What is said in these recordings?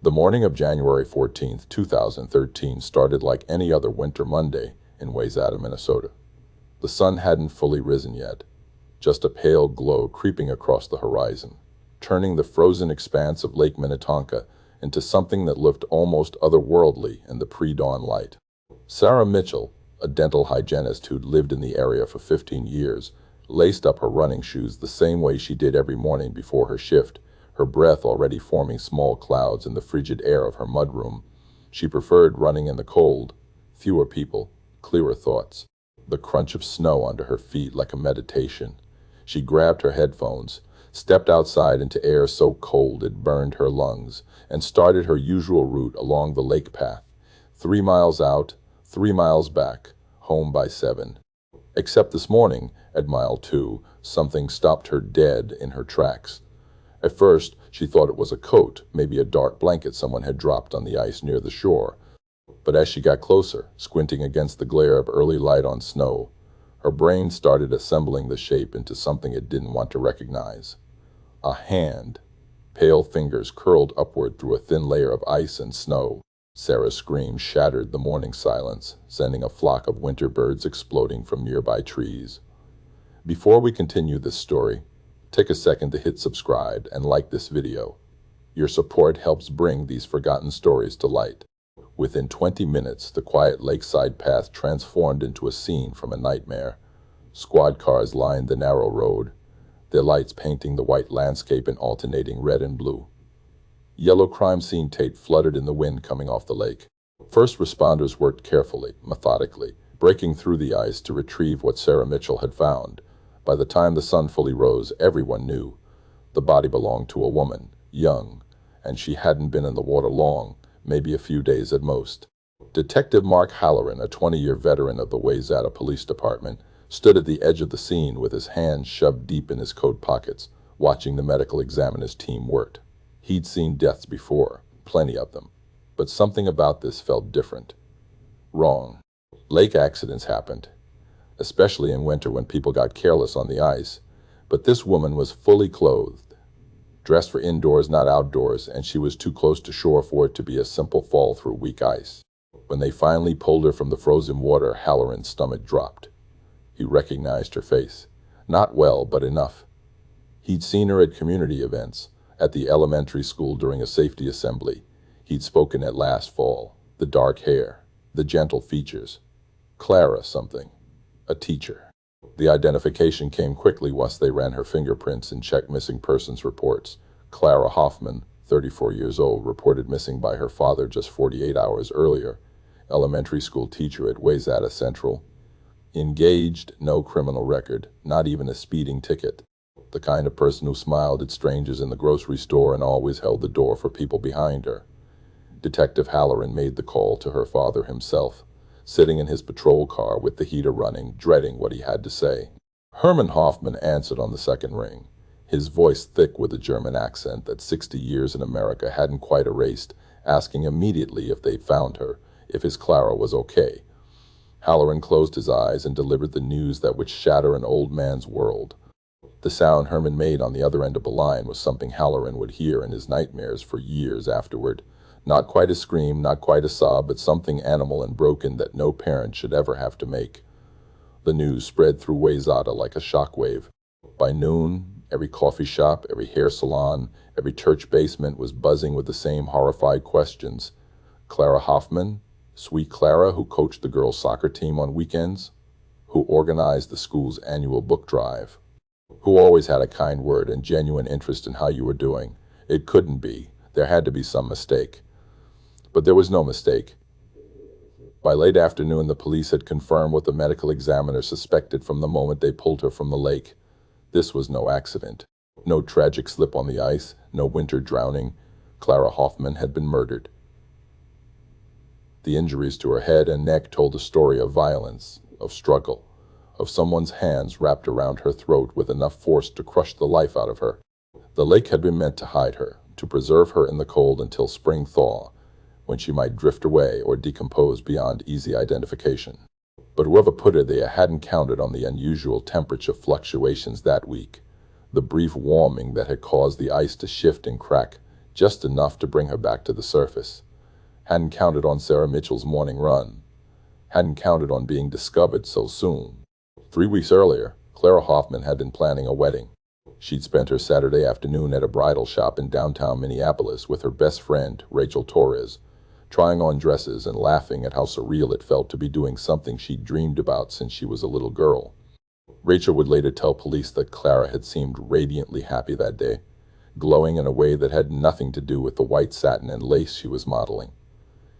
The morning of January 14th, 2013 started like any other winter Monday in Wayzata, Minnesota. The sun hadn't fully risen yet, just a pale glow creeping across the horizon, turning the frozen expanse of Lake Minnetonka into something that looked almost otherworldly in the pre-dawn light. Sarah Mitchell, a dental hygienist who'd lived in the area for 15 years, laced up her running shoes the same way she did every morning before her shift, her breath already forming small clouds in the frigid air of her mudroom. She preferred running in the cold, fewer people, clearer thoughts, the crunch of snow under her feet like a meditation. She grabbed her headphones, stepped outside into air so cold it burned her lungs, and started her usual route along the lake path. 3 miles out, 3 miles back, home by 7. Except this morning, at mile 2, something stopped her dead in her tracks. At first, she thought it was a coat, maybe a dark blanket someone had dropped on the ice near the shore. But as she got closer, squinting against the glare of early light on snow, her brain started assembling the shape into something it didn't want to recognize. A hand, pale fingers curled upward through a thin layer of ice and snow. Sarah's scream shattered the morning silence, sending a flock of winter birds exploding from nearby trees. Before we continue this story, take a second to hit subscribe and like this video. Your support helps bring these forgotten stories to light. Within 20 minutes, the quiet lakeside path transformed into a scene from a nightmare. Squad cars lined the narrow road, their lights painting the white landscape in alternating red and blue. Yellow crime scene tape fluttered in the wind coming off the lake. First responders worked carefully, methodically, breaking through the ice to retrieve what Sarah Mitchell had found. By the time the sun fully rose, everyone knew. The body belonged to a woman, young, and she hadn't been in the water long, maybe a few days at most. Detective Mark Halloran, a 20-year veteran of the Wayzata Police Department, stood at the edge of the scene with his hands shoved deep in his coat pockets, watching the medical examiner's team work. He'd seen deaths before, plenty of them, but something about this felt different. Wrong. Lake accidents happened, especially in winter when people got careless on the ice, but this woman was fully clothed, dressed for indoors, not outdoors, and she was too close to shore for it to be a simple fall through weak ice. When they finally pulled her from the frozen water, Halloran's stomach dropped. He recognized her face. Not well, but enough. He'd seen her at community events, at the elementary school during a safety assembly. He'd spoken at last fall. The dark hair, the gentle features. Clara something. A teacher. The identification came quickly once they ran her fingerprints and checked missing persons reports. Clara Hoffmann, 34 years old, reported missing by her father just 48 hours earlier. Elementary school teacher at Wayzata Central. Engaged, no criminal record, not even a speeding ticket. The kind of person who smiled at strangers in the grocery store and always held the door for people behind her. Detective Halloran made the call to her father himself, sitting in his patrol car with the heater running, dreading what he had to say. Herman Hoffman answered on the second ring, his voice thick with a German accent that 60 years in America hadn't quite erased, asking immediately if they'd found her, if his Clara was okay. Halloran closed his eyes and delivered the news that would shatter an old man's world. The sound Herman made on the other end of the line was something Halloran would hear in his nightmares for years afterward. Not quite a scream, not quite a sob, but something animal and broken that no parent should ever have to make. The news spread through Wayzata like a shockwave. By noon, every coffee shop, every hair salon, every church basement was buzzing with the same horrified questions. Clara Hoffmann, sweet Clara who coached the girls' soccer team on weekends, who organized the school's annual book drive, who always had a kind word and genuine interest in how you were doing. It couldn't be. There had to be some mistake. But there was no mistake. By late afternoon, the police had confirmed what the medical examiner suspected from the moment they pulled her from the lake. This was no accident. No tragic slip on the ice, no winter drowning. Clara Hoffmann had been murdered. The injuries to her head and neck told a story of violence, of struggle, of someone's hands wrapped around her throat with enough force to crush the life out of her. The lake had been meant to hide her, to preserve her in the cold until spring thaw, when she might drift away or decompose beyond easy identification. But whoever put her there hadn't counted on the unusual temperature fluctuations that week, the brief warming that had caused the ice to shift and crack, just enough to bring her back to the surface. Hadn't counted on Sarah Mitchell's morning run. Hadn't counted on being discovered so soon. 3 weeks earlier, Clara Hoffmann had been planning a wedding. She'd spent her Saturday afternoon at a bridal shop in downtown Minneapolis with her best friend, Rachel Torres, trying on dresses and laughing at how surreal it felt to be doing something she'd dreamed about since she was a little girl. Rachel would later tell police that Clara had seemed radiantly happy that day, glowing in a way that had nothing to do with the white satin and lace she was modeling.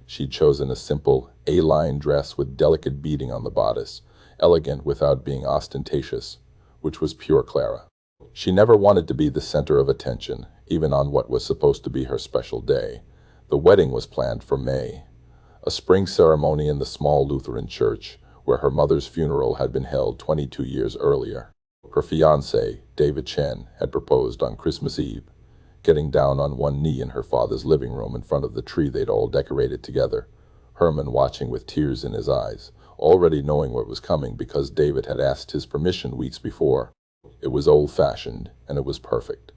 She'd chosen a simple, A-line dress with delicate beading on the bodice, elegant without being ostentatious, which was pure Clara. She never wanted to be the center of attention, even on what was supposed to be her special day. The wedding was planned for May, a spring ceremony in the small Lutheran church, where her mother's funeral had been held 22 years earlier. Her fiancé, David Chen, had proposed on Christmas Eve, getting down on one knee in her father's living room in front of the tree they'd all decorated together, Herman watching with tears in his eyes, already knowing what was coming because David had asked his permission weeks before. It was old-fashioned, and it was perfect.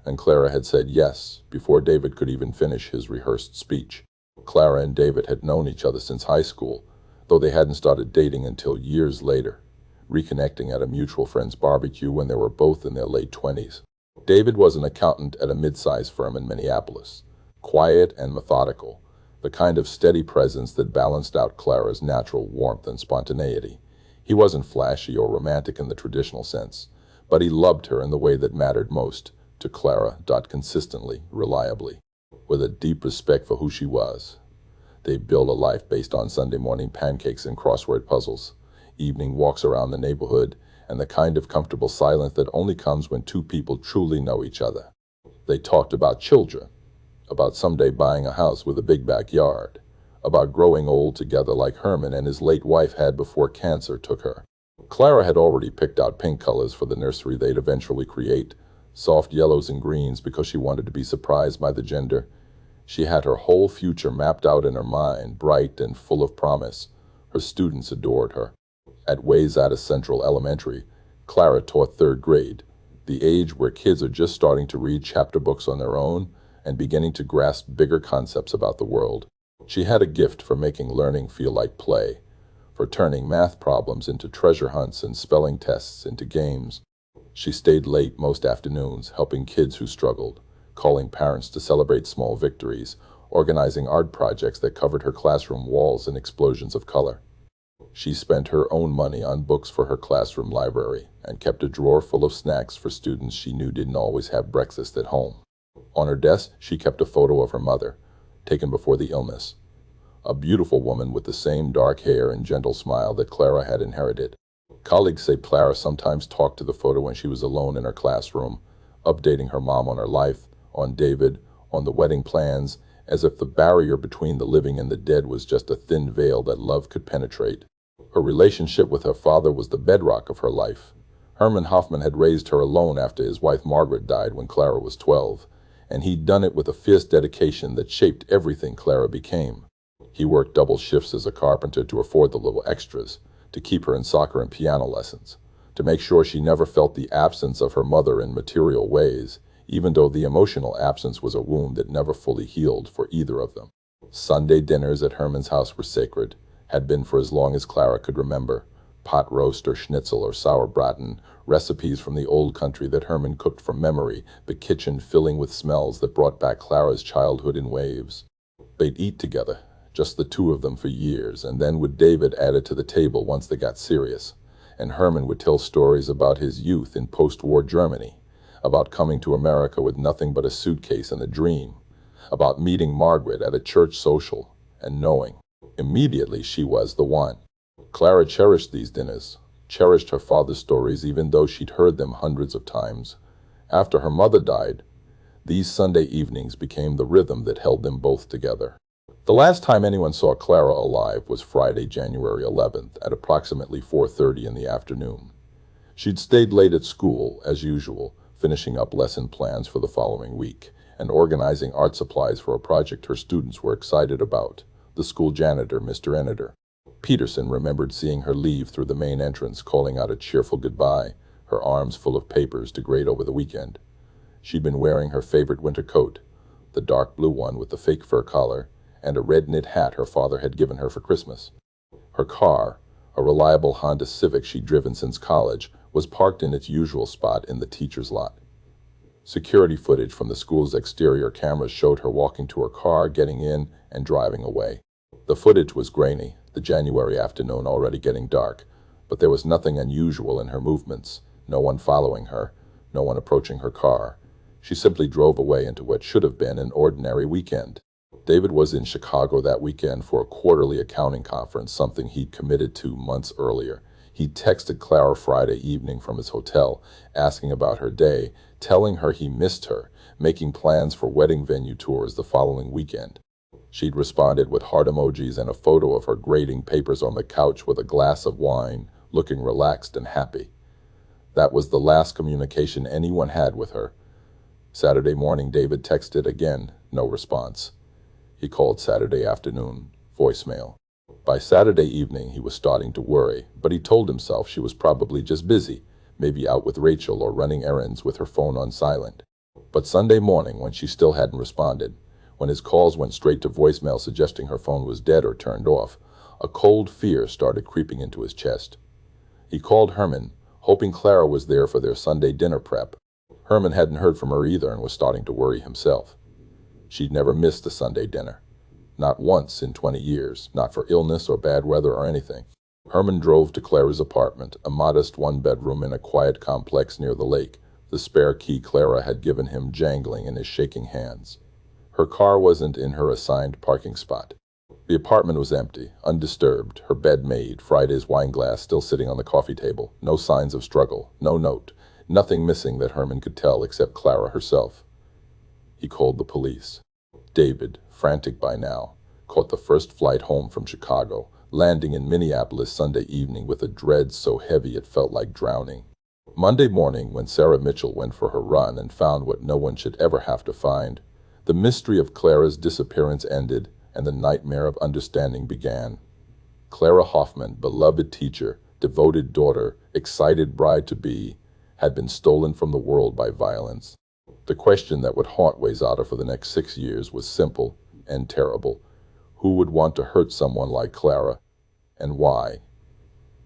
And Clara had said yes before David could even finish his rehearsed speech. Clara and David had known each other since high school, though they hadn't started dating until years later, reconnecting at a mutual friend's barbecue when they were both in their late 20s. David was an accountant at a mid-sized firm in Minneapolis, quiet and methodical, the kind of steady presence that balanced out Clara's natural warmth and spontaneity. He wasn't flashy or romantic in the traditional sense, but he loved her in the way that mattered most to Clara. Consistently, reliably, with a deep respect for who she was. They built a life based on Sunday morning pancakes and crossword puzzles, evening walks around the neighborhood, and the kind of comfortable silence that only comes when two people truly know each other. They talked about children, about someday buying a house with a big backyard, about growing old together like Herman and his late wife had before cancer took her. Clara had already picked out pink colors for the nursery they'd eventually create, soft yellows and greens because she wanted to be surprised by the gender. She had her whole future mapped out in her mind, bright and full of promise. Her students adored her. At Wayzata Central Elementary, Clara taught 3rd grade, the age where kids are just starting to read chapter books on their own and beginning to grasp bigger concepts about the world. She had a gift for making learning feel like play, for turning math problems into treasure hunts and spelling tests into games. She stayed late most afternoons, helping kids who struggled, calling parents to celebrate small victories, organizing art projects that covered her classroom walls in explosions of color. She spent her own money on books for her classroom library and kept a drawer full of snacks for students she knew didn't always have breakfast at home. On her desk, she kept a photo of her mother, taken before the illness, a beautiful woman with the same dark hair and gentle smile that Clara had inherited. Colleagues say Clara sometimes talked to the photo when she was alone in her classroom, updating her mom on her life, on David, on the wedding plans, as if the barrier between the living and the dead was just a thin veil that love could penetrate. Her relationship with her father was the bedrock of her life. Herman Hoffmann had raised her alone after his wife Margaret died when Clara was 12, and he'd done it with a fierce dedication that shaped everything Clara became. He worked double shifts as a carpenter to afford the little extras, to keep her in soccer and piano lessons, to make sure she never felt the absence of her mother in material ways, even though the emotional absence was a wound that never fully healed for either of them. Sunday dinners at Herman's house were sacred, had been for as long as Clara could remember. Pot roast or schnitzel or sauerbraten, recipes from the old country that Herman cooked from memory, the kitchen filling with smells that brought back Clara's childhood in waves. They'd eat together, just the two of them for years, and then with David added to the table once they got serious. And Herman would tell stories about his youth in post-war Germany, about coming to America with nothing but a suitcase and a dream, about meeting Margaret at a church social and knowing immediately she was the one. Clara cherished these dinners, cherished her father's stories even though she'd heard them hundreds of times. After her mother died, these Sunday evenings became the rhythm that held them both together. The last time anyone saw Clara alive was Friday, January 11th, at approximately 4:30 in the afternoon. She'd stayed late at school, as usual, finishing up lesson plans for the following week, and organizing art supplies for a project her students were excited about. The school janitor, Mr. Enneter Peterson, remembered seeing her leave through the main entrance, calling out a cheerful goodbye, her arms full of papers to grade over the weekend. She'd been wearing her favorite winter coat, the dark blue one with the fake fur collar, and a red knit hat her father had given her for Christmas. Her car, a reliable Honda Civic she'd driven since college, was parked in its usual spot in the teacher's lot. Security footage from the school's exterior cameras showed her walking to her car, getting in, and driving away. The footage was grainy, the January afternoon already getting dark, but there was nothing unusual in her movements, no one following her, no one approaching her car. She simply drove away into what should have been an ordinary weekend. David was in Chicago that weekend for a quarterly accounting conference, something he'd committed to months earlier. He texted Clara Friday evening from his hotel, asking about her day, telling her he missed her, making plans for wedding venue tours the following weekend. She'd responded with heart emojis and a photo of her grading papers on the couch with a glass of wine, looking relaxed and happy. That was the last communication anyone had with her. Saturday morning, David texted again, no response. He called Saturday afternoon, voicemail. By Saturday evening, he was starting to worry, but he told himself she was probably just busy, maybe out with Rachel or running errands with her phone on silent. But Sunday morning, when she still hadn't responded, when his calls went straight to voicemail suggesting her phone was dead or turned off, a cold fear started creeping into his chest. He called Herman, hoping Clara was there for their Sunday dinner prep. Herman hadn't heard from her either and was starting to worry himself. She'd never missed a Sunday dinner. Not once in 20 years, not for illness or bad weather or anything. Herman drove to Clara's apartment, a modest one-bedroom in a quiet complex near the lake, the spare key Clara had given him jangling in his shaking hands. Her car wasn't in her assigned parking spot. The apartment was empty, undisturbed, her bed made, Friday's wine glass still sitting on the coffee table, no signs of struggle, no note, nothing missing that Herman could tell except Clara herself. He called the police. David, frantic by now, caught the first flight home from Chicago, landing in Minneapolis Sunday evening with a dread so heavy it felt like drowning. Monday morning, when Sarah Mitchell went for her run and found what no one should ever have to find, the mystery of Clara's disappearance ended and the nightmare of understanding began. Clara Hoffmann, beloved teacher, devoted daughter, excited bride-to-be, had been stolen from the world by violence. The question that would haunt Wayzata for the next 6 years was simple and terrible. Who would want to hurt someone like Clara, and why?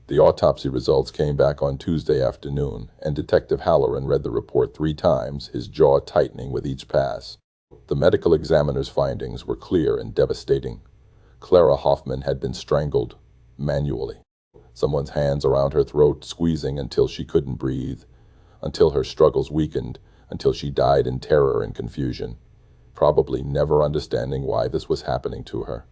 The autopsy results came back on Tuesday afternoon, and Detective Halloran read the report 3 times, his jaw tightening with each pass. The medical examiner's findings were clear and devastating. Clara Hoffmann had been strangled, manually. Someone's hands around her throat, squeezing until she couldn't breathe, until her struggles weakened, until she died in terror and confusion, probably never understanding why this was happening to her.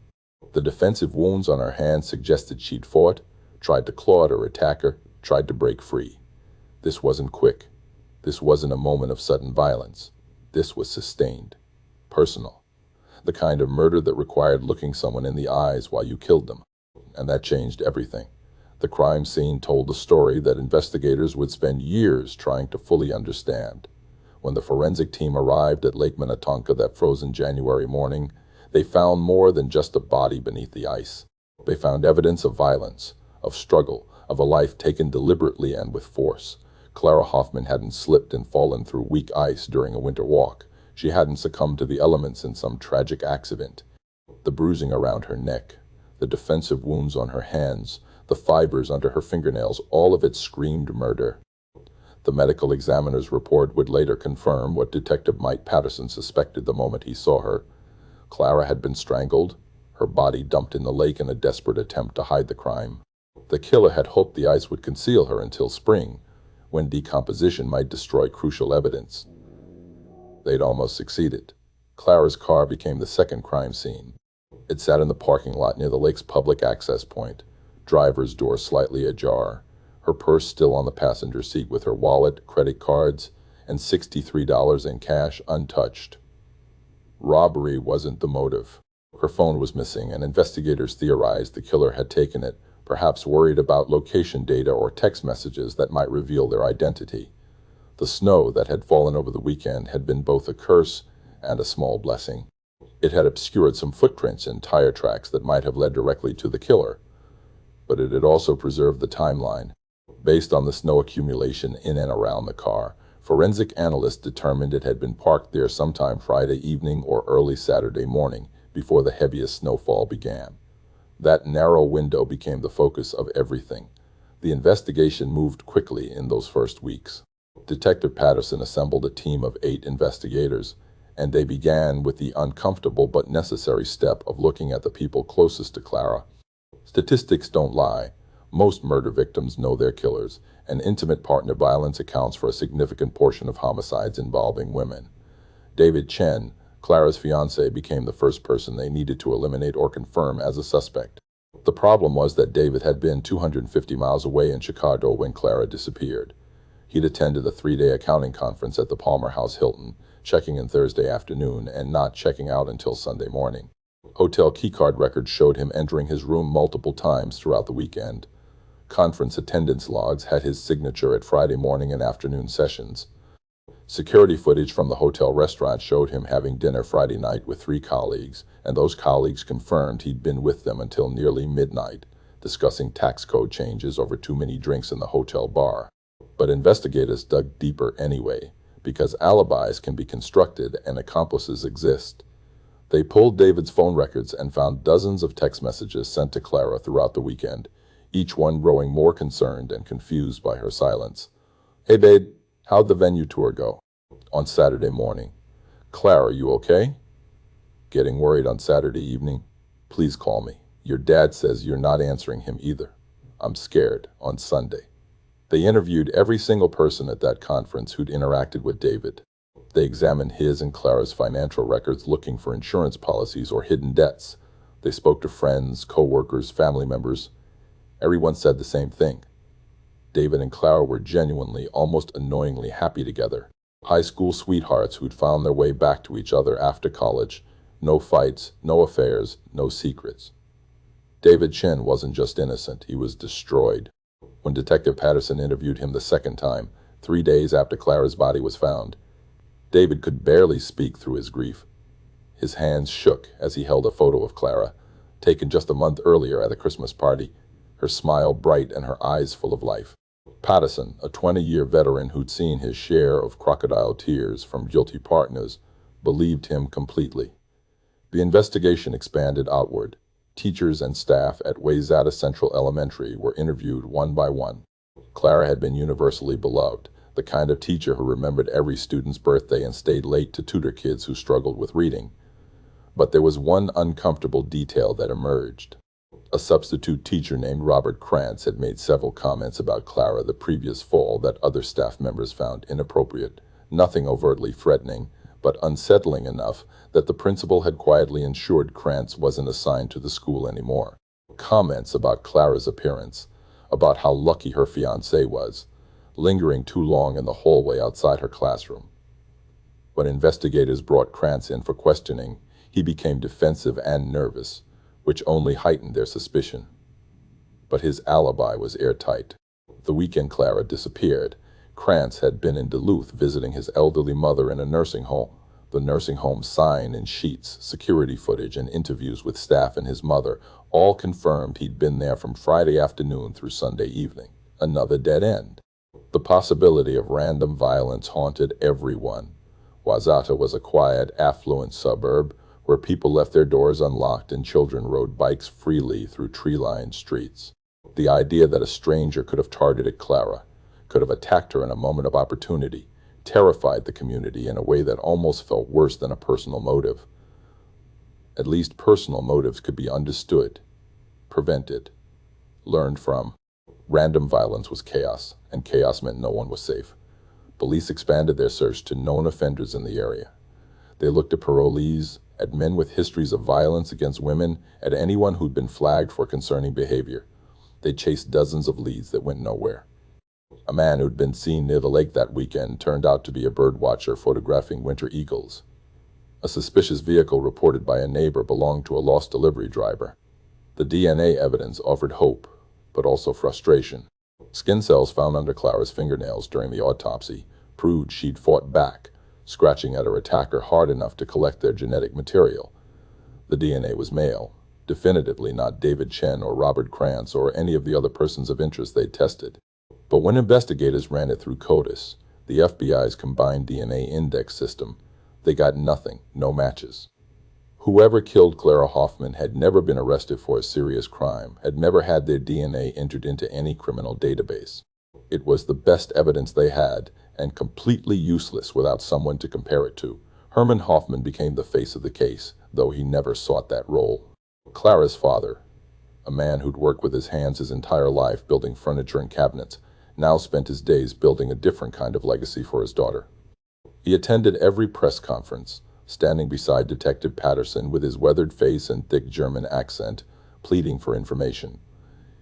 The defensive wounds on her hands suggested she'd fought, tried to claw at or attack her, tried to break free. This wasn't quick. This wasn't a moment of sudden violence. This was sustained, personal, the kind of murder that required looking someone in the eyes while you killed them. And that changed everything. The crime scene told a story that investigators would spend years trying to fully understand. When the forensic team arrived at Lake Minnetonka that frozen January morning, they found more than just a body beneath the ice. They found evidence of violence, of struggle, of a life taken deliberately and with force. Clara Hoffmann hadn't slipped and fallen through weak ice during a winter walk. She hadn't succumbed to the elements in some tragic accident. The bruising around her neck, the defensive wounds on her hands, the fibers under her fingernails, all of it screamed murder. The medical examiner's report would later confirm what Detective Mike Patterson suspected the moment he saw her. Clara had been strangled, her body dumped in the lake in a desperate attempt to hide the crime. The killer had hoped the ice would conceal her until spring, when decomposition might destroy crucial evidence. They'd almost succeeded. Clara's car became the second crime scene. It sat in the parking lot near the lake's public access point, driver's door slightly ajar, her purse still on the passenger seat with her wallet, credit cards, and $63 in cash untouched. Robbery wasn't the motive. Her phone was missing, and investigators theorized the killer had taken it, perhaps worried about location data or text messages that might reveal their identity. The snow that had fallen over the weekend had been both a curse and a small blessing. It had obscured some footprints and tire tracks that might have led directly to the killer, but it had also preserved the timeline. Based on the snow accumulation in and around the car, Forensic analysts determined it had been parked there sometime Friday evening or early Saturday morning before the heaviest snowfall began. That narrow window became the focus of everything. The investigation moved quickly in those first weeks. Detective Patterson assembled a team of 8 investigators, and they began with the uncomfortable but necessary step of looking at the people closest to Clara. Statistics don't lie. Most murder victims know their killers, and intimate partner violence accounts for a significant portion of homicides involving women. David Chen, Clara's fiancé, became the first person they needed to eliminate or confirm as a suspect. The problem was that David had been 250 miles away in Chicago when Clara disappeared. He'd attended a 3-day accounting conference at the Palmer House Hilton, checking in Thursday afternoon and not checking out until Sunday morning. Hotel keycard records showed him entering his room multiple times throughout the weekend. Conference attendance logs had his signature at Friday morning and afternoon sessions. Security footage from the hotel restaurant showed him having dinner Friday night with 3 colleagues, and those colleagues confirmed he'd been with them until nearly midnight, discussing tax code changes over too many drinks in the hotel bar. But investigators dug deeper anyway, because alibis can be constructed and accomplices exist. They pulled David's phone records and found dozens of text messages sent to Clara throughout the weekend, each one growing more concerned and confused by her silence. "Hey babe, how'd the venue tour go?" On Saturday morning. "Clara, you okay?" "Getting worried on Saturday evening. Please call me. Your dad says you're not answering him either. I'm scared." On Sunday. They interviewed every single person at that conference who'd interacted with David. They examined his and Clara's financial records looking for insurance policies or hidden debts. They spoke to friends, co-workers, family members. Everyone said the same thing. David and Clara were genuinely, almost annoyingly happy together. High school sweethearts who'd found their way back to each other after college. No fights, no affairs, no secrets. David Chen wasn't just innocent, he was destroyed. When Detective Patterson interviewed him the second time, 3 days after Clara's body was found, David could barely speak through his grief. His hands shook as he held a photo of Clara, taken just a month earlier at a Christmas party, her smile bright and her eyes full of life. Patterson, a 20-year veteran who'd seen his share of crocodile tears from guilty partners, believed him completely. The investigation expanded outward. Teachers and staff at Wayzata Central Elementary were interviewed one by one. Clara had been universally beloved, the kind of teacher who remembered every student's birthday and stayed late to tutor kids who struggled with reading. But there was one uncomfortable detail that emerged. A substitute teacher named Robert Krantz had made several comments about Clara the previous fall that other staff members found inappropriate, nothing overtly threatening, but unsettling enough that the principal had quietly ensured Krantz wasn't assigned to the school anymore. Comments about Clara's appearance, about how lucky her fiancé was, lingering too long in the hallway outside her classroom. When investigators brought Krantz in for questioning, he became defensive and nervous, which only heightened their suspicion. But his alibi was airtight. The weekend Clara disappeared, Krantz had been in Duluth visiting his elderly mother in a nursing home. The nursing home sign and sheets, security footage, and interviews with staff and his mother all confirmed he'd been there from Friday afternoon through Sunday evening. Another dead end. The possibility of random violence haunted everyone. Wayzata was a quiet, affluent suburb where people left their doors unlocked and children rode bikes freely through tree-lined streets. The idea that a stranger could have targeted Clara, could have attacked her in a moment of opportunity, terrified the community in a way that almost felt worse than a personal motive. At least personal motives could be understood, prevented, learned from. Random violence was chaos, and chaos meant no one was safe. Police expanded their search to known offenders in the area. They looked at parolees, at men with histories of violence against women, at anyone who'd been flagged for concerning behavior. They chased dozens of leads that went nowhere. A man who'd been seen near the lake that weekend turned out to be a bird watcher photographing winter eagles. A suspicious vehicle reported by a neighbor belonged to a lost delivery driver. The DNA evidence offered hope, but also frustration. Skin cells found under Clara's fingernails during the autopsy proved she'd fought back, scratching at her attacker hard enough to collect their genetic material. The DNA was male, definitively not David Chen or Robert Krantz or any of the other persons of interest they'd tested. But when investigators ran it through CODIS, The FBI's combined DNA index system, they got nothing, no matches. Whoever killed Clara Hoffmann had never been arrested for a serious crime, had never had their DNA entered into any criminal database. It was the best evidence they had, and completely useless without someone to compare it to. Herman Hoffmann became the face of the case, though he never sought that role. Clara's father, a man who'd worked with his hands his entire life building furniture and cabinets, now spent his days building a different kind of legacy for his daughter. He attended every press conference, standing beside Detective Patterson with his weathered face and thick German accent, pleading for information.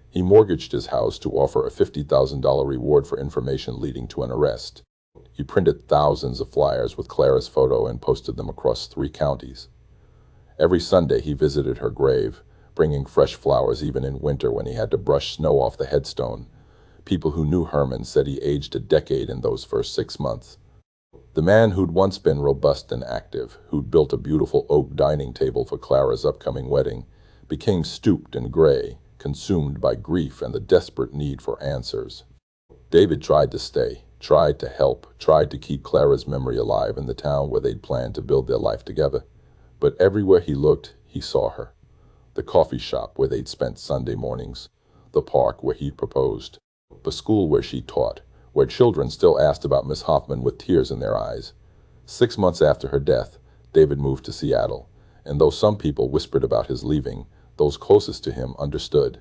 He mortgaged his house to offer a $50,000 reward for information leading to an arrest. He printed thousands of flyers with Clara's photo and posted them across 3 counties. Every Sunday he visited her grave, bringing fresh flowers even in winter when he had to brush snow off the headstone. People who knew Herman said he aged a decade in those first 6 months. The man who'd once been robust and active, who'd built a beautiful oak dining table for Clara's upcoming wedding, became stooped and gray, consumed by grief and the desperate need for answers. David tried to stay, tried to help, tried to keep Clara's memory alive in the town where they'd planned to build their life together. But everywhere he looked, he saw her. The coffee shop where they'd spent Sunday mornings, the park where he'd proposed, the school where she taught, where children still asked about Miss Hoffmann with tears in their eyes. 6 months after her death, David moved to Seattle, and though some people whispered about his leaving, those closest to him understood.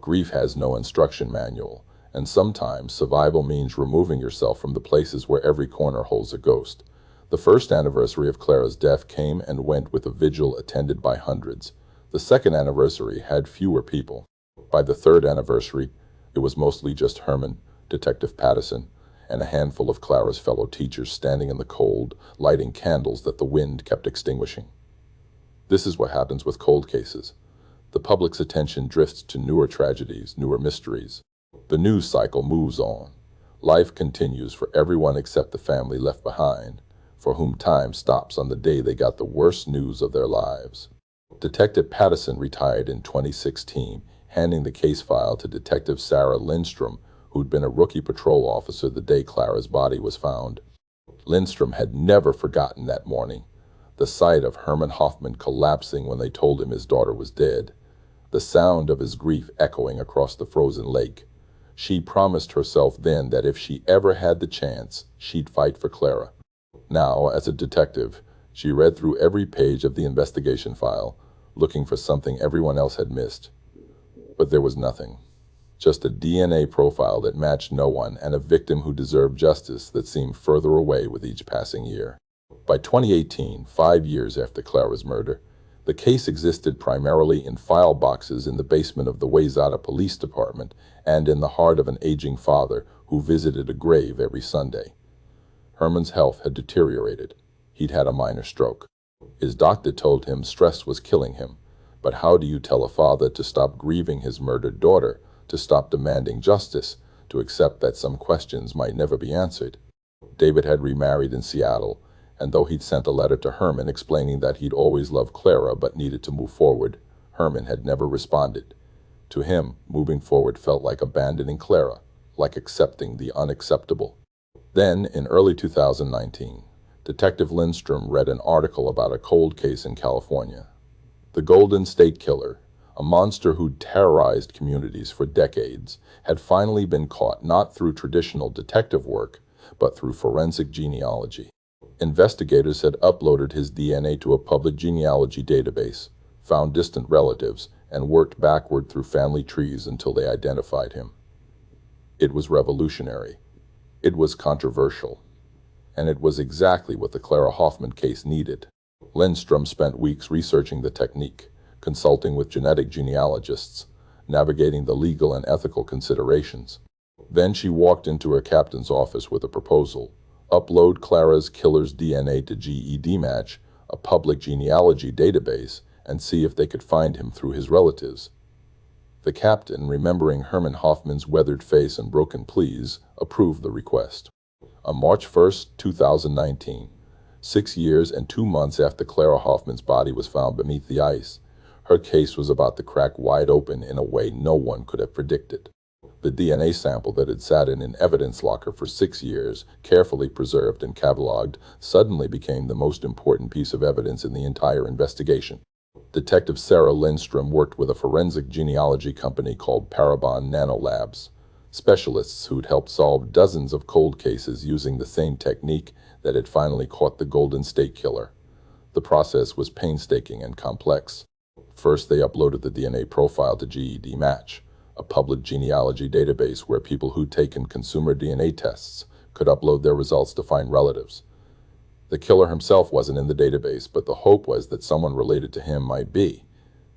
Grief has no instruction manual, and sometimes survival means removing yourself from the places where every corner holds a ghost. The first anniversary of Clara's death came and went with a vigil attended by hundreds. The second anniversary had fewer people. By the third anniversary, it was mostly just Herman, Detective Patterson, and a handful of Clara's fellow teachers standing in the cold, lighting candles that the wind kept extinguishing. This is what happens with cold cases. The public's attention drifts to newer tragedies, newer mysteries. The news cycle moves on. Life continues for everyone except the family left behind, for whom time stops on the day they got the worst news of their lives. Detective Patterson retired in 2016, handing the case file to Detective Sarah Lindstrom, who'd been a rookie patrol officer the day Clara's body was found. Lindstrom had never forgotten that morning, the sight of Herman Hoffmann collapsing when they told him his daughter was dead, the sound of his grief echoing across the frozen lake. She promised herself then that if she ever had the chance, she'd fight for Clara. Now, as a detective, she read through every page of the investigation file, looking for something everyone else had missed. But there was nothing. Just a DNA profile that matched no one and a victim who deserved justice that seemed further away with each passing year. By 2018, 5 years after Clara's murder, the case existed primarily in file boxes in the basement of the Wayzata Police Department and in the heart of an aging father who visited a grave every Sunday. Herman's health had deteriorated. He'd had a minor stroke. His doctor told him stress was killing him. But how do you tell a father to stop grieving his murdered daughter, to stop demanding justice, to accept that some questions might never be answered? David had remarried in Seattle, and though he'd sent a letter to Herman explaining that he'd always loved Clara but needed to move forward, Herman had never responded. To him, moving forward felt like abandoning Clara, like accepting the unacceptable. Then, in early 2019, Detective Lindstrom read an article about a cold case in California. The Golden State Killer, a monster who'd terrorized communities for decades, had finally been caught not through traditional detective work, but through forensic genealogy. Investigators had uploaded his DNA to a public genealogy database, found distant relatives, and worked backward through family trees until they identified him. It was revolutionary. It was controversial. And it was exactly what the Clara Hoffmann case needed. Lindstrom spent weeks researching the technique, consulting with genetic genealogists, navigating the legal and ethical considerations. Then she walked into her captain's office with a proposal: upload Clara's killer's DNA to GED Match, a public genealogy database, and see if they could find him through his relatives. The captain, remembering Herman Hoffmann's weathered face and broken pleas, approved the request. On March 1, 2019, 6 years and 2 months after Clara Hoffmann's body was found beneath the ice, her case was about to crack wide open in a way no one could have predicted. The DNA sample that had sat in an evidence locker for 6 years, carefully preserved and cataloged, suddenly became the most important piece of evidence in the entire investigation. Detective Sarah Lindstrom worked with a forensic genealogy company called Parabon Nanolabs, specialists who'd helped solve dozens of cold cases using the same technique that had finally caught the Golden State Killer. The process was painstaking and complex. First, they uploaded the DNA profile to GED Match, a public genealogy database where people who'd taken consumer DNA tests could upload their results to find relatives. The killer himself wasn't in the database, but the hope was that someone related to him might be.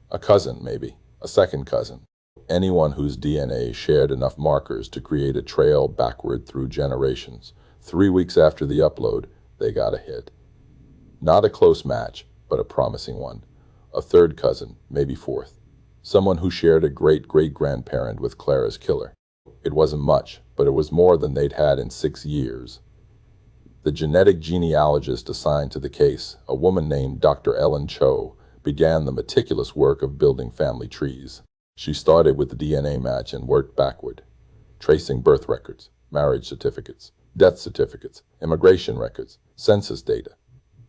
A cousin, maybe. A second cousin. Anyone whose DNA shared enough markers to create a trail backward through generations. 3 weeks after the upload, they got a hit. Not a close match, but a promising one. A third cousin, maybe fourth. Someone who shared a great-great-grandparent with Clara's killer. It wasn't much, but it was more than they'd had in 6 years. The genetic genealogist assigned to the case, a woman named Dr. Ellen Cho, began the meticulous work of building family trees. She started with the DNA match and worked backward, tracing birth records, marriage certificates, death certificates, immigration records, census data.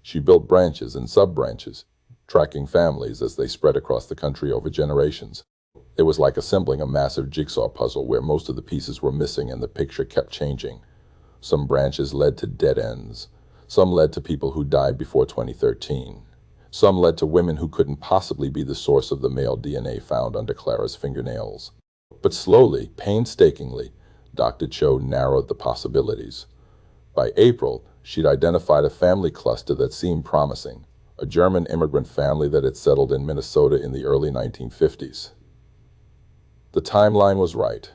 She built branches and sub-branches, tracking families as they spread across the country over generations. It was like assembling a massive jigsaw puzzle where most of the pieces were missing and the picture kept changing. Some branches led to dead ends. Some led to people who died before 2013. Some led to women who couldn't possibly be the source of the male DNA found under Clara's fingernails. But slowly, painstakingly, Dr. Cho narrowed the possibilities. By April, she'd identified a family cluster that seemed promising, a German immigrant family that had settled in Minnesota in the early 1950s. The timeline was right.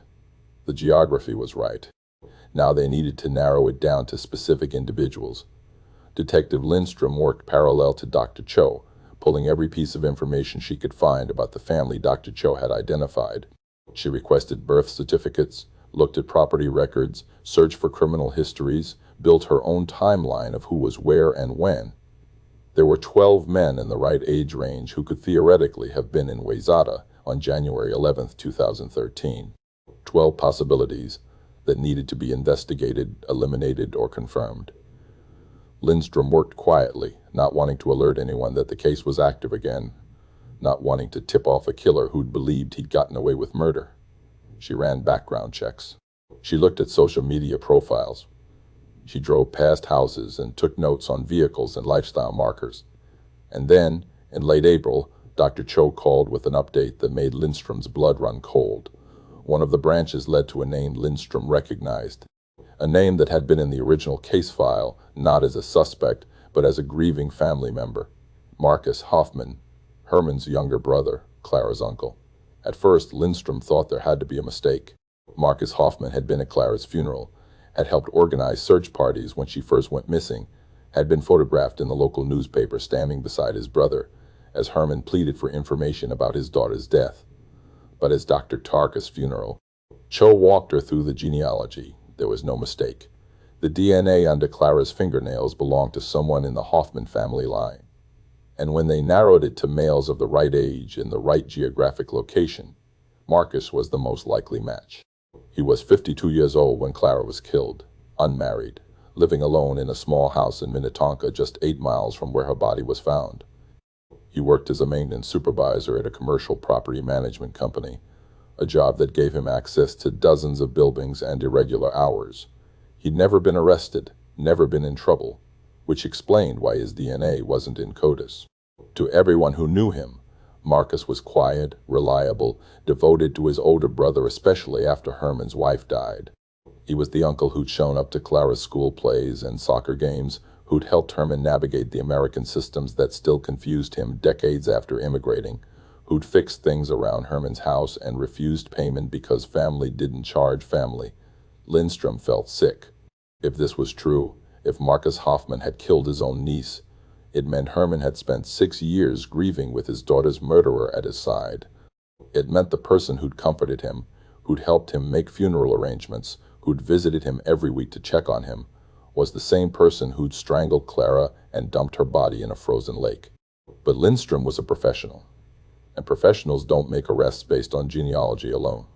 The geography was right. Now they needed to narrow it down to specific individuals. Detective Lindstrom worked parallel to Dr. Cho, pulling every piece of information she could find about the family Dr. Cho had identified. She requested birth certificates, looked at property records, searched for criminal histories, built her own timeline of who was where and when. There were 12 men in the right age range who could theoretically have been in Wayzata on January 11, 2013. 12 possibilities that needed to be investigated, eliminated, or confirmed. Lindstrom worked quietly, not wanting to alert anyone that the case was active again, not wanting to tip off a killer who'd believed he'd gotten away with murder. She ran background checks. She looked at social media profiles. She drove past houses and took notes on vehicles and lifestyle markers. And then, in late April, Dr. Cho called with an update that made Lindstrom's blood run cold. One of the branches led to a name Lindstrom recognized, a name that had been in the original case file, not as a suspect, but as a grieving family member. Mark Halloran, Herman's younger brother, Clara's uncle. At first, Lindstrom thought there had to be a mistake. Mark Halloran had been at Clara's funeral, had helped organize search parties when she first went missing, had been photographed in the local newspaper standing beside his brother, as Herman pleaded for information about his daughter's death. But as Dr. Tarka's funeral, Cho walked her through the genealogy. There was no mistake. The DNA under Clara's fingernails belonged to someone in the Hoffmann family line. And when they narrowed it to males of the right age in the right geographic location, Marcus was the most likely match. He was 52 years old when Clara was killed, unmarried, living alone in a small house in Minnetonka just 8 miles from where her body was found. He worked as a maintenance supervisor at a commercial property management company, a job that gave him access to dozens of buildings and irregular hours. He'd never been arrested, never been in trouble, which explained why his DNA wasn't in CODIS. To everyone who knew him, Marcus was quiet, reliable, devoted to his older brother, especially after Herman's wife died. He was the uncle who'd shown up to Clara's school plays and soccer games, who'd helped Herman navigate the American systems that still confused him decades after immigrating, who'd fixed things around Herman's house and refused payment because family didn't charge family. Lindstrom felt sick. If this was true, if Marcus Hoffmann had killed his own niece, it meant Herman had spent 6 years grieving with his daughter's murderer at his side. It meant the person who'd comforted him, who'd helped him make funeral arrangements, who'd visited him every week to check on him, was the same person who'd strangled Clara and dumped her body in a frozen lake. But Lindstrom was a professional, and professionals don't make arrests based on genealogy alone.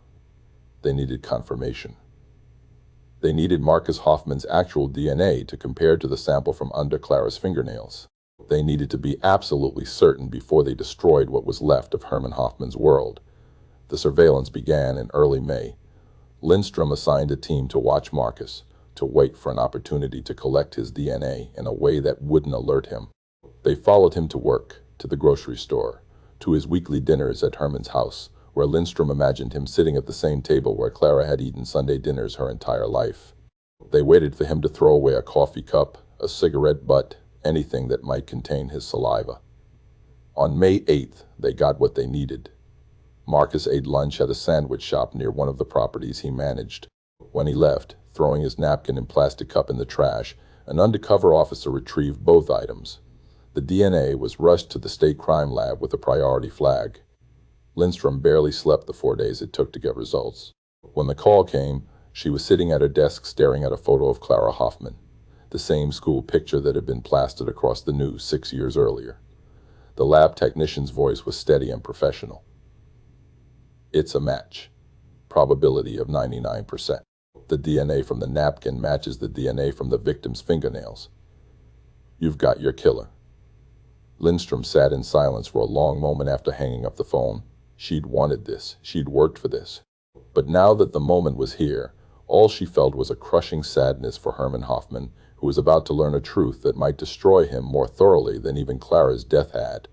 They needed confirmation. They needed Marcus Hoffmann's actual DNA to compare to the sample from under Clara's fingernails. They needed to be absolutely certain before they destroyed what was left of Herman Hoffmann's world. The surveillance began in early May. Lindstrom assigned a team to watch Marcus, to wait for an opportunity to collect his DNA in a way that wouldn't alert him. They followed him to work, to the grocery store, to his weekly dinners at Herman's house, where Lindstrom imagined him sitting at the same table where Clara had eaten Sunday dinners her entire life. They waited for him to throw away a coffee cup, a cigarette butt, anything that might contain his saliva. On May 8th, they got what they needed. Marcus ate lunch at a sandwich shop near one of the properties he managed. When he left, throwing his napkin and plastic cup in the trash, an undercover officer retrieved both items. The DNA was rushed to the state crime lab with a priority flag. Lindstrom barely slept the 4 days it took to get results. When the call came, she was sitting at her desk staring at a photo of Clara Hoffmann, the same school picture that had been plastered across the news 6 years earlier. The lab technician's voice was steady and professional. It's a match. Probability of 99%. The DNA from the napkin matches the DNA from the victim's fingernails. You've got your killer. Lindstrom sat in silence for a long moment after hanging up the phone. She'd wanted this. She'd worked for this. But now that the moment was here, all she felt was a crushing sadness for Herman Hoffmann, who was about to learn a truth that might destroy him more thoroughly than even Clara's death had.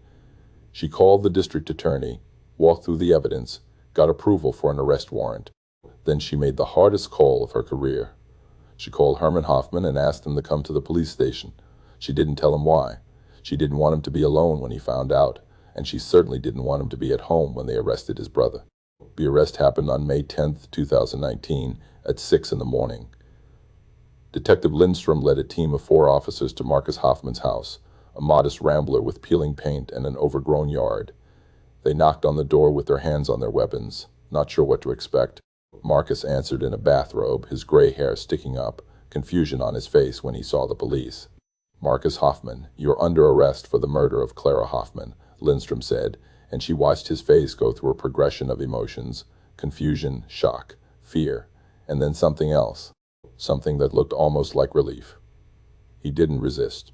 She called the district attorney, walked through the evidence, got approval for an arrest warrant. Then she made the hardest call of her career. She called Herman Hoffmann and asked him to come to the police station. She didn't tell him why. She didn't want him to be alone when he found out, and she certainly didn't want him to be at home when they arrested his brother. The arrest happened on May 10th, 2019, at 6 in the morning. Detective Lindstrom led a team of 4 officers to Marcus Hoffmann's house, a modest rambler with peeling paint and an overgrown yard. They knocked on the door with their hands on their weapons, not sure what to expect. Marcus answered in a bathrobe, his gray hair sticking up, confusion on his face when he saw the police. "Marcus Hoffmann, you're under arrest for the murder of Clara Hoffmann," Lindstrom said, and she watched his face go through a progression of emotions: confusion, shock, fear, and then something else, something that looked almost like relief. He didn't resist.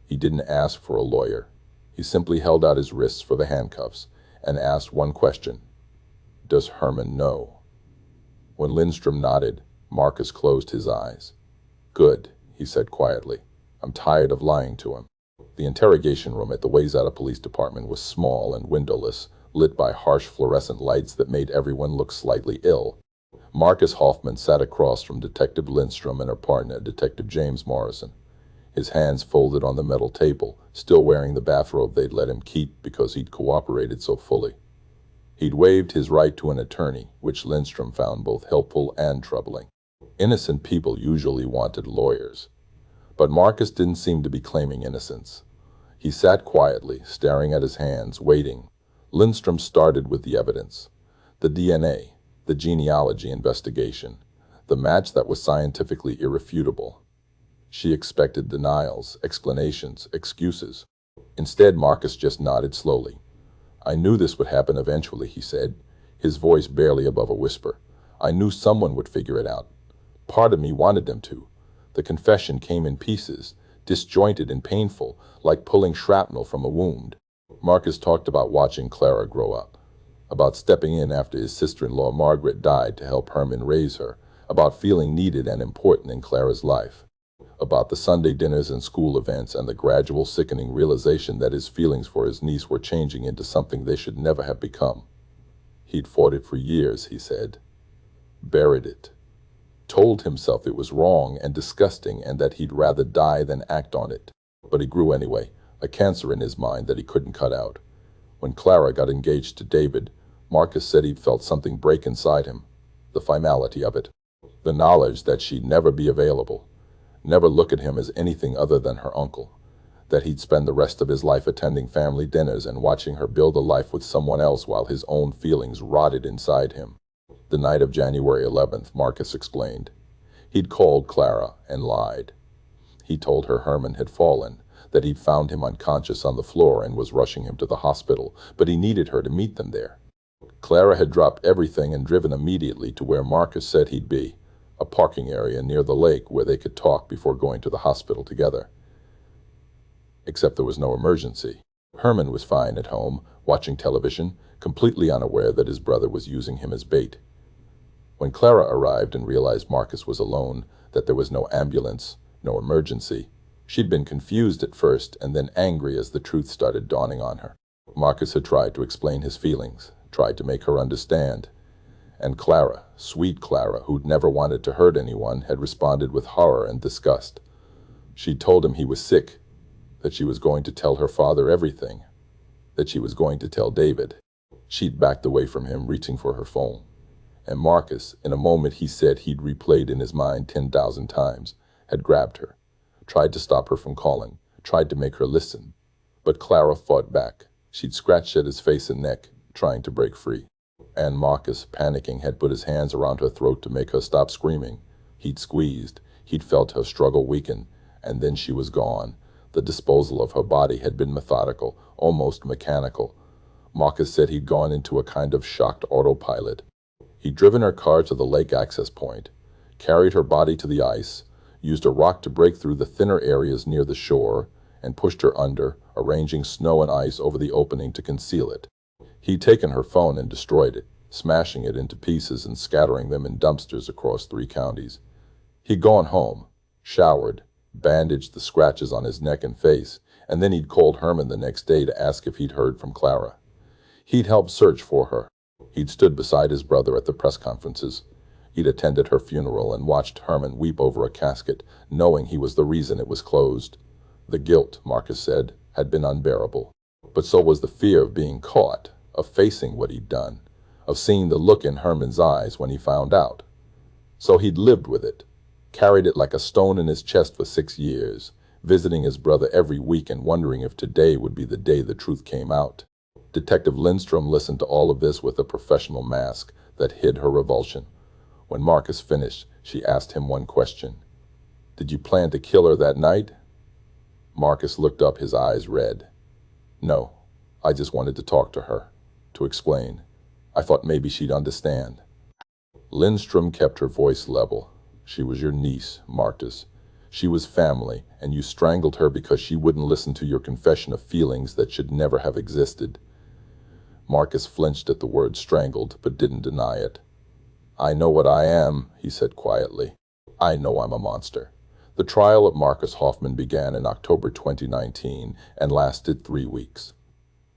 He didn't ask for a lawyer. He simply held out his wrists for the handcuffs and asked one question: "Does Herman know?" When Lindstrom nodded, Marcus closed his eyes. "Good," he said quietly. "I'm tired of lying to him." The interrogation room at the Wayzata Police Department was small and windowless, lit by harsh fluorescent lights that made everyone look slightly ill. Marcus Hoffmann sat across from Detective Lindstrom and her partner, Detective James Morrison, his hands folded on the metal table, still wearing the bathrobe they'd let him keep because he'd cooperated so fully. He'd waived his right to an attorney, which Lindstrom found both helpful and troubling. Innocent people usually wanted lawyers. But Marcus didn't seem to be claiming innocence. He sat quietly, staring at his hands, waiting. Lindstrom started with the evidence. The DNA, the genealogy investigation, the match that was scientifically irrefutable. She expected denials, explanations, excuses. Instead, Marcus just nodded slowly. "I knew this would happen eventually," he said, his voice barely above a whisper. "I knew someone would figure it out. Part of me wanted them to." The confession came in pieces, disjointed and painful, like pulling shrapnel from a wound. Marcus talked about watching Clara grow up, about stepping in after his sister-in-law Margaret died to help Herman raise her, about feeling needed and important in Clara's life, about the Sunday dinners and school events and the gradual sickening realization that his feelings for his niece were changing into something they should never have become. He'd fought it for years, he said. Buried it. Told himself it was wrong and disgusting and that he'd rather die than act on it. But he grew anyway, a cancer in his mind that he couldn't cut out. When Clara got engaged to David, Marcus said he'd felt something break inside him. The finality of it. The knowledge that she'd never be available. Never look at him as anything other than her uncle. That he'd spend the rest of his life attending family dinners and watching her build a life with someone else while his own feelings rotted inside him. The night of January 11th, Marcus explained. He'd called Clara and lied. He told her Herman had fallen, that he'd found him unconscious on the floor and was rushing him to the hospital, but he needed her to meet them there. Clara had dropped everything and driven immediately to where Marcus said he'd be, a parking area near the lake where they could talk before going to the hospital together. Except there was no emergency. Herman was fine at home, watching television, completely unaware that his brother was using him as bait. When Clara arrived and realized Marcus was alone, that there was no ambulance, no emergency, she'd been confused at first and then angry as the truth started dawning on her. Marcus had tried to explain his feelings, tried to make her understand. And Clara, sweet Clara, who'd never wanted to hurt anyone, had responded with horror and disgust. She'd told him he was sick, that she was going to tell her father everything, that she was going to tell David. She'd backed away from him, reaching for her phone. And Marcus, in a moment he said he'd replayed in his mind 10,000 times, had grabbed her, tried to stop her from calling, tried to make her listen. But Clara fought back. She'd scratched at his face and neck, trying to break free. And Marcus, panicking, had put his hands around her throat to make her stop screaming. He'd squeezed. He'd felt her struggle weaken, and then she was gone. The disposal of her body had been methodical, almost mechanical. Marcus said he'd gone into a kind of shocked autopilot. He'd driven her car to the lake access point, carried her body to the ice, used a rock to break through the thinner areas near the shore, and pushed her under, arranging snow and ice over the opening to conceal it. He'd taken her phone and destroyed it, smashing it into pieces and scattering them in dumpsters across 3 counties. He'd gone home, showered, bandaged the scratches on his neck and face, and then he'd called Herman the next day to ask if he'd heard from Clara. He'd helped search for her. He'd stood beside his brother at the press conferences. He'd attended her funeral and watched Herman weep over a casket, knowing he was the reason it was closed. The guilt, Marcus said, had been unbearable. But so was the fear of being caught, of facing what he'd done, of seeing the look in Herman's eyes when he found out. So he'd lived with it, carried it like a stone in his chest for 6 years, visiting his brother every week and wondering if today would be the day the truth came out. Detective Lindstrom listened to all of this with a professional mask that hid her revulsion. When Marcus finished, she asked him one question. "Did you plan to kill her that night?" Marcus looked up, his eyes red. "No, I just wanted to talk to her, to explain. I thought maybe she'd understand." Lindstrom kept her voice level. "She was your niece, Marcus. She was family, and you strangled her because she wouldn't listen to your confession of feelings that should never have existed." Marcus flinched at the word strangled, but didn't deny it. "I know what I am," he said quietly. "I know I'm a monster." The trial of Marcus Hoffmann began in October 2019 and lasted 3 weeks.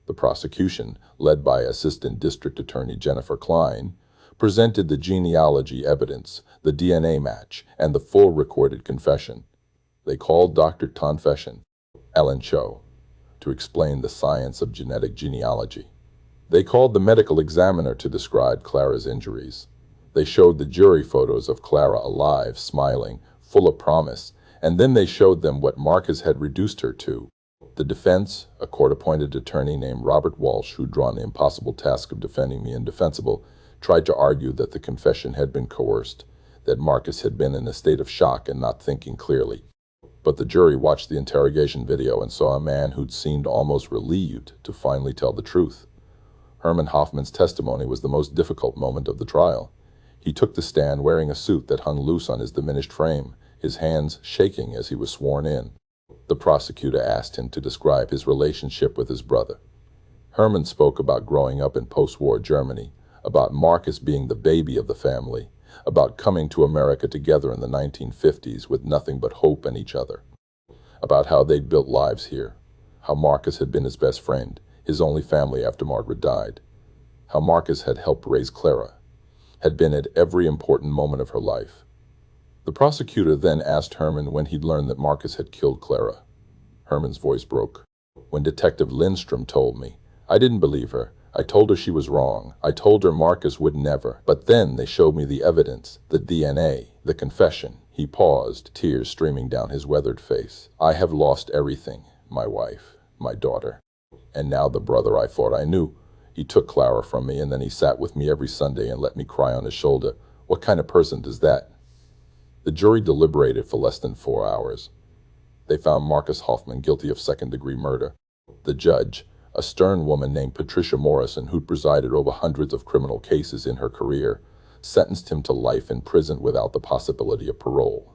The prosecution, led by Assistant District Attorney Jennifer Klein, presented the genealogy evidence, the DNA match, and the full recorded confession. They called Dr. Confession, Ellen Cho, to explain the science of genetic genealogy. They called the medical examiner to describe Clara's injuries. They showed the jury photos of Clara alive, smiling, full of promise, and then they showed them what Marcus had reduced her to. The defense, a court-appointed attorney named Robert Walsh, who'd drawn the impossible task of defending the indefensible, tried to argue that the confession had been coerced, that Marcus had been in a state of shock and not thinking clearly. But the jury watched the interrogation video and saw a man who'd seemed almost relieved to finally tell the truth. Herman Hoffmann's testimony was the most difficult moment of the trial. He took the stand wearing a suit that hung loose on his diminished frame, his hands shaking as he was sworn in. The prosecutor asked him to describe his relationship with his brother. Herman spoke about growing up in post-war Germany, about Marcus being the baby of the family, about coming to America together in the 1950s with nothing but hope in each other, about how they'd built lives here, how Marcus had been his best friend, his only family after Margaret died, how Marcus had helped raise Clara, had been at every important moment of her life. The prosecutor then asked Herman when he'd learned that Marcus had killed Clara. Herman's voice broke. "When Detective Lindstrom told me, I didn't believe her. I told her she was wrong. I told her Marcus would never. But then they showed me the evidence, the DNA, the confession." He paused, tears streaming down his weathered face. "I have lost everything, my wife, my daughter. And now the brother I thought I knew. He took Clara from me, and then he sat with me every Sunday and let me cry on his shoulder. What kind of person does that?" The jury deliberated for less than 4 hours. They found Marcus Hoffmann guilty of second-degree murder. The judge, a stern woman named Patricia Morrison, who'd presided over hundreds of criminal cases in her career, sentenced him to life in prison without the possibility of parole.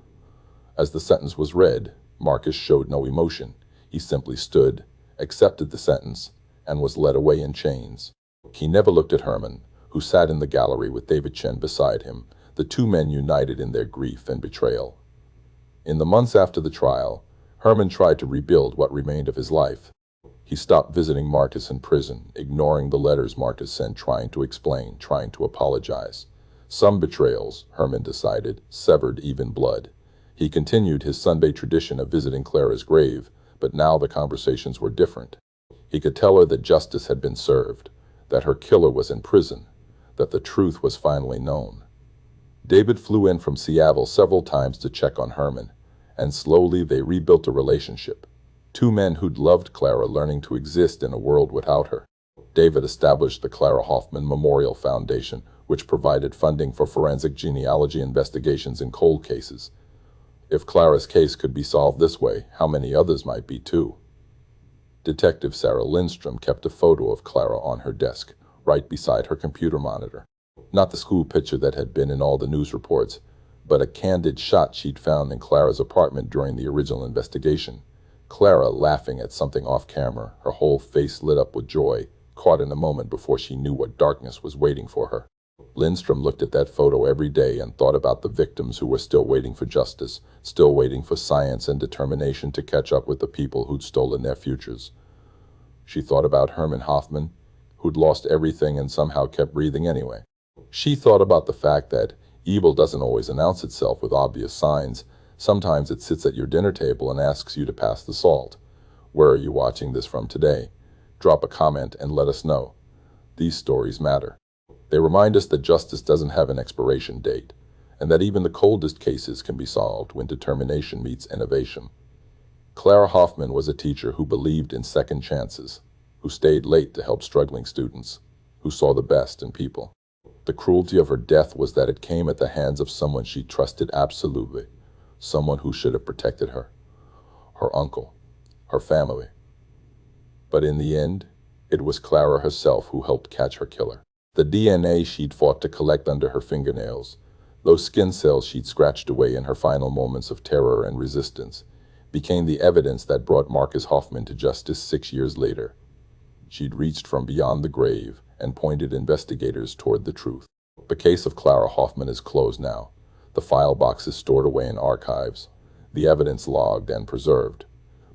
As the sentence was read, Marcus showed no emotion. He simply stood, accepted the sentence, and was led away in chains. He never looked at Herman, who sat in the gallery with David Chen beside him, the two men united in their grief and betrayal. In the months after the trial, Herman tried to rebuild what remained of his life. He stopped visiting Marcus in prison, ignoring the letters Marcus sent, trying to explain, trying to apologize. Some betrayals, Herman decided, severed even blood. He continued his Sunday tradition of visiting Clara's grave, but now the conversations were different. He could tell her that justice had been served, that her killer was in prison, that the truth was finally known. David flew in from Seattle several times to check on Herman, and slowly they rebuilt a relationship. Two men who'd loved Clara learning to exist in a world without her. David established the Clara Hoffmann Memorial Foundation, which provided funding for forensic genealogy investigations in cold cases. If Clara's case could be solved this way, how many others might be too? Detective Sarah Lindstrom kept a photo of Clara on her desk, right beside her computer monitor. Not the school picture that had been in all the news reports, but a candid shot she'd found in Clara's apartment during the original investigation. Clara laughing at something off camera, her whole face lit up with joy, caught in a moment before she knew what darkness was waiting for her. Lindstrom looked at that photo every day and thought about the victims who were still waiting for justice, still waiting for science and determination to catch up with the people who'd stolen their futures. She thought about Herman Hoffman, who'd lost everything and somehow kept breathing anyway. She thought about the fact that evil doesn't always announce itself with obvious signs. Sometimes it sits at your dinner table and asks you to pass the salt. Where are you watching this from today? Drop a comment and let us know. These stories matter. They remind us that justice doesn't have an expiration date, and that even the coldest cases can be solved when determination meets innovation. Clara Hoffmann was a teacher who believed in second chances, who stayed late to help struggling students, who saw the best in people. The cruelty of her death was that it came at the hands of someone she trusted absolutely, someone who should have protected her, her uncle, her family. But in the end, it was Clara herself who helped catch her killer. The DNA she'd fought to collect under her fingernails, those skin cells she'd scratched away in her final moments of terror and resistance, became the evidence that brought Marcus Hoffman to justice 6 years later. She'd reached from beyond the grave and pointed investigators toward the truth. The case of Clara Hoffmann is closed now. The file box is stored away in archives, the evidence logged and preserved.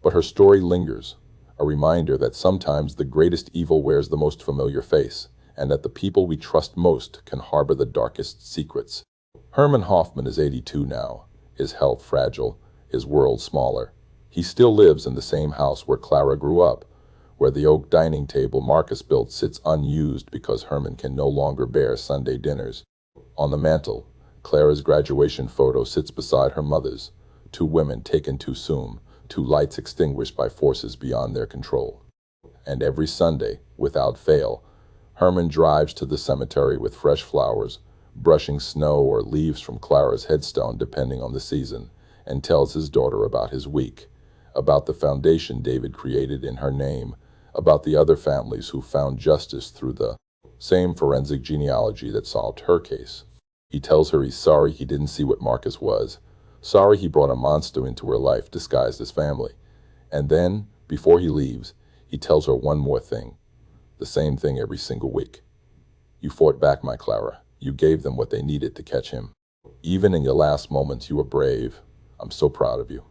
But her story lingers, a reminder that sometimes the greatest evil wears the most familiar face, and that the people we trust most can harbor the darkest secrets. Herman Hoffman is 82 now, his health fragile, his world smaller. He still lives in the same house where Clara grew up, where the oak dining table Marcus built sits unused because Herman can no longer bear Sunday dinners. On the mantel, Clara's graduation photo sits beside her mother's, two women taken too soon, two lights extinguished by forces beyond their control. And every Sunday, without fail, Herman drives to the cemetery with fresh flowers, brushing snow or leaves from Clara's headstone depending on the season, and tells his daughter about his week, about the foundation David created in her name, about the other families who found justice through the same forensic genealogy that solved her case. He tells her he's sorry he didn't see what Marcus was, sorry he brought a monster into her life disguised as family. And then, before he leaves, he tells her one more thing, the same thing every single week. You fought back, my Clara. You gave them what they needed to catch him. Even in your last moments, you were brave. I'm so proud of you.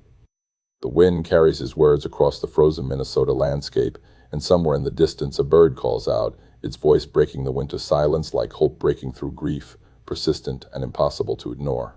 The wind carries his words across the frozen Minnesota landscape, and somewhere in the distance a bird calls out, its voice breaking the winter silence like hope breaking through grief, persistent and impossible to ignore.